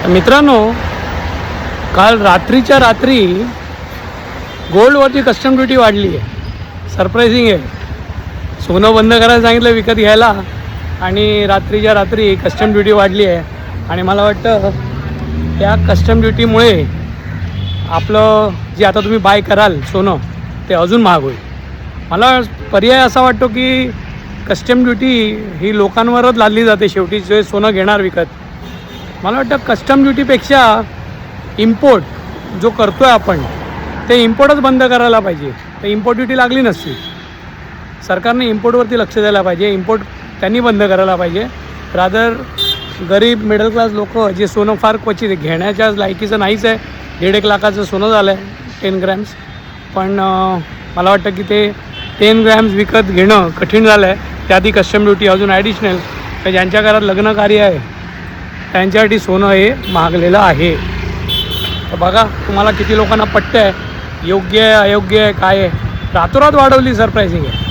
मित्रांनो, काल रात्रीच्या रात्री गोल्डवरची कस्टम ड्युटी वाढली आहे. सरप्रायझिंग आहे. सोनं बंद करायला सांगितलं विकत घ्यायला आणि रात्रीच्या रात्री कस्टम ड्युटी वाढली आहे. आणि मला वाटतं त्या कस्टम ड्युटीमुळे आपलं जे आता तुम्ही बाय कराल सोनं ते अजून महाग होईल. मला पर्याय असा वाटतो की कस्टम ड्युटी ही लोकांवरच लादली जाते. शेवटी जे सोनं घेणार विकत, मला वाटतं कस्टम ड्युटीपेक्षा इम्पोर्ट जो करतो आहे आपण ते इम्पोर्टच बंद करायला पाहिजे. तर इम्पोर्ट ड्युटी लागली नसती. सरकारने इम्पोर्टवरती लक्ष द्यायला पाहिजे. इम्पोर्ट त्यांनी बंद करायला पाहिजे. रादर गरीब मिडल क्लास लोक जे सोनं फार क्वचित घेण्याच्या लायकीचं नाहीच आहे. 1.5 लाखाचं सोनं झालं आहे 10 ग्रॅम्स. पण मला वाटतं की ते 10 ग्रॅम्स विकत घेणं कठीण झालं आहे. त्याआधी कस्टम ड्युटी अजून ॲडिशनल. तर ज्यांच्या घरात लग्न कार्य आहे त्यांच्यासाठी सोनं हे महागलेलं आहे. तर बघा तुम्हाला किती लोकांना पटतं आहे, योग्य आहे अयोग्य आहे काय आहे. रातोरात वाढवली. सरप्रायझिंग आहे.